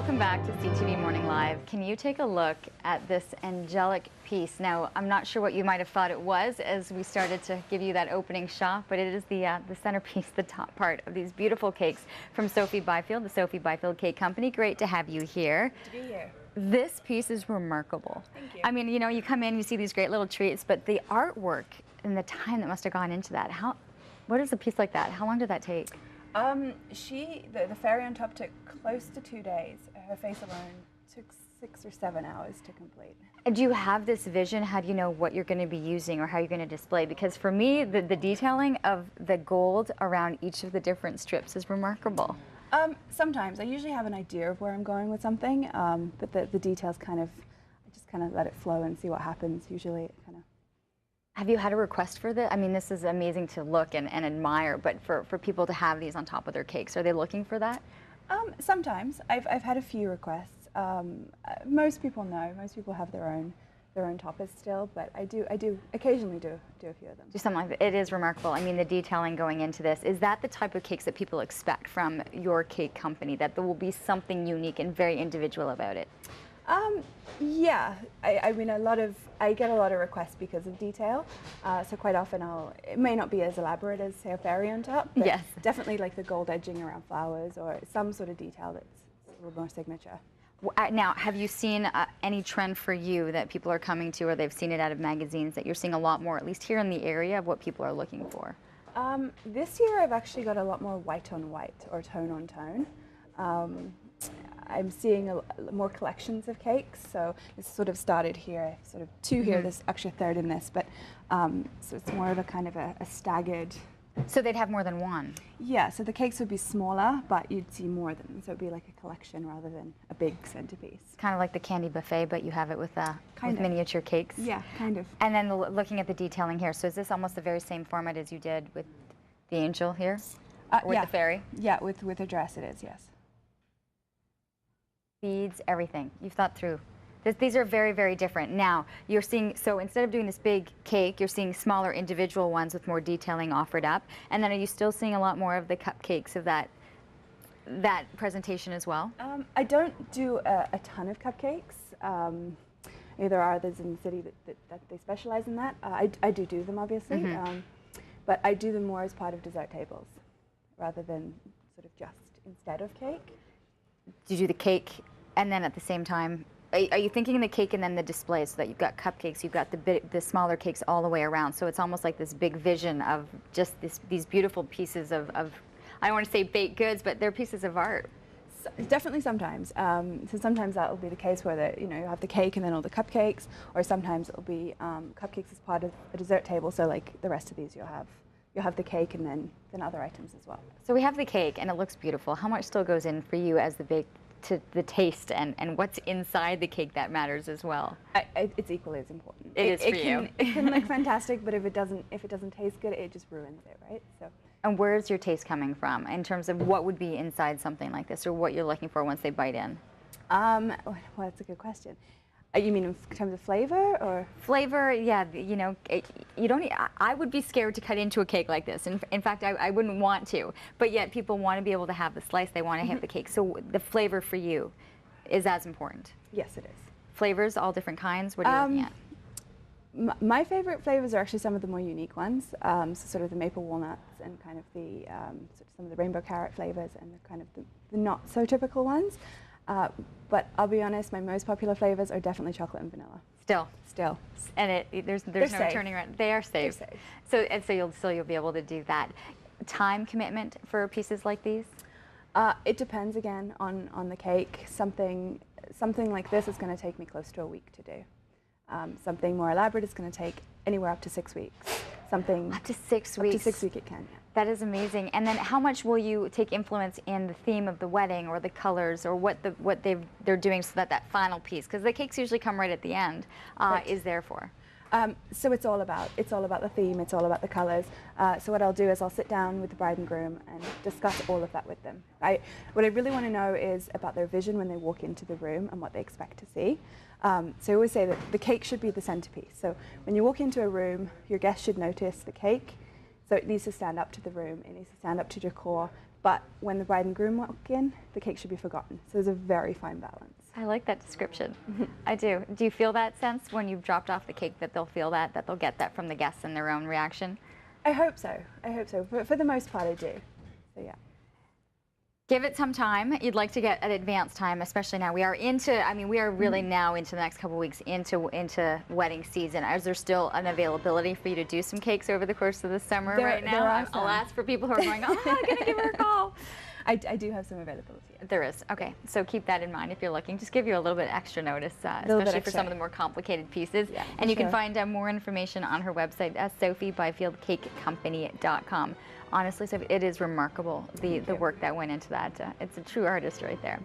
Welcome back to CTV Morning Live. Can you take a look at this angelic piece? Now, I'm not sure what you might have thought it was as we started to give you that opening shot, but it is the centerpiece, the top part of these beautiful cakes from Sophie Bifield, the Sophie Bifield Cake Company. Great to have you here. Good to be here. This piece is remarkable. Thank you. I mean, you know, you come in, you see these great little treats, but the artwork and the time that must have gone into that. What is a piece like that? How long did that take? The fairy on top took close to 2 days. Her face alone took 6 or 7 hours to complete. Do you have this vision? How do you know what you're going to be using or how you're going to display? Because for me, the detailing of the gold around each of the different strips is remarkable. Sometimes. I usually have an idea of where I'm going with something, but the details I just kind of let it flow and see what happens. Usually it kind of... Have you had a request for this? I mean, this is amazing to look and admire, but for people to have these on top of their cakes, are they looking for that? Sometimes. I've had a few requests. Most people know. Most people have their own toppers still, but I do occasionally do a few of them. Do something like that. It is remarkable. I mean, the detailing going into this, is that the type of cakes that people expect from your cake company, that there will be something unique and very individual about it? Yeah, I mean, I get a lot of requests because of detail, so quite often it may not be as elaborate as, say, a fairy on top, but yes, definitely like the gold edging around flowers or some sort of detail that's a little more signature. Now, have you seen any trend for you that people are coming to, or they've seen it out of magazines, that you're seeing a lot more, at least here in the area, of what people are looking for? This year I've actually got a lot more white on white or tone on tone. I'm seeing more collections of cakes, so this sort of started here, sort of two here, there's actually a third in this, but so it's more of a kind of a staggered. So they'd have more than one? Yeah, so the cakes would be smaller, but you'd see more of them, so it'd be like a collection rather than a big centerpiece. Kind of like the candy buffet, but you have it with miniature cakes? Yeah, kind of. And then looking at the detailing here, so is this almost the very same format as you did with the angel here? Or with the fairy? Yeah, with a dress it is, yes. Beads, everything. You've thought through. These are very, very different. Now, you're seeing, so instead of doing this big cake, you're seeing smaller individual ones with more detailing offered up. And then are you still seeing a lot more of the cupcakes of that presentation as well? I don't do a ton of cupcakes. There are others in the city that they specialize in that. I do them, obviously, but I do them more as part of dessert tables rather than sort of just instead of cake. Do you do the cake and then at the same time, are you thinking the cake and then the display, so that you've got cupcakes, you've got the smaller cakes all the way around, so it's almost like this big vision of just these beautiful pieces of, I don't want to say baked goods, but they're pieces of art. So, definitely sometimes. So sometimes that will be the case where you have the cake and then all the cupcakes, or sometimes it'll be cupcakes as part of a dessert table, so like the rest of these you'll have the cake and then other items as well. So we have the cake and it looks beautiful. How much still goes in for you as to the taste and what's inside the cake that matters as well? It's equally as important. It is for you. It can look fantastic, but if it doesn't taste good, it just ruins it, right? So. And where's your taste coming from in terms of what would be inside something like this, or what you're looking for once they bite in? Well, that's a good question. You mean in terms of flavor, or? Flavor, yeah. You know, you don't. I would be scared to cut into a cake like this. In fact, I wouldn't want to. But yet, people want to be able to have the slice. They want to have the cake. So the flavor for you is as important. Yes, it is. Flavors, all different kinds. What are you looking at? My favorite flavors are actually some of the more unique ones. So sort of the maple walnuts and kind of the sort of some of the rainbow carrot flavors and the kind of the not so typical ones. But I'll be honest, my most popular flavors are definitely chocolate and vanilla. Still. And there's no turning around. They are safe. They're safe. So you'll be able to do that. Time commitment for pieces like these? It depends again on the cake. Something like this is going to take me close to a week to do. Something more elaborate is going to take anywhere up to 6 weeks. Up to 6 weeks? Up to 6 weeks it can, yeah. That is amazing. And then how much will you take influence in the theme of the wedding or the colors or what they're doing so that final piece, because the cakes usually come right at the end, right, is there for? So it's all about the theme, it's all about the colors. So what I'll do is I'll sit down with the bride and groom and discuss all of that with them. What I really want to know is about their vision when they walk into the room and what they expect to see. So I always say that the cake should be the centerpiece. So when you walk into a room, your guests should notice the cake. So it needs to stand up to the room, it needs to stand up to decor, but when the bride and groom walk in, the cake should be forgotten. So there's a very fine balance. I like that description. I do. Do you feel that sense when you've dropped off the cake that they'll feel that they'll get that from the guests and their own reaction? I hope so. I hope so. But for the most part, I do. So yeah. Give it some time. You'd like to get an advanced time, especially now. We are into, I mean, we are really now into the next couple of weeks into wedding season. Is there still an availability for you to do some cakes over the course of the summer right now? I'll ask for people who are going, oh, I'm going to give her a call. I do have some availability. There is. Okay. So keep that in mind if you're looking. Just give you a little bit extra notice, especially for some of the more complicated pieces. Yeah, and you can find more information on her website at SophieBifieldCakeCompany.com. Honestly, Sophie, it is remarkable, the work that went into that. It's a true artist right there.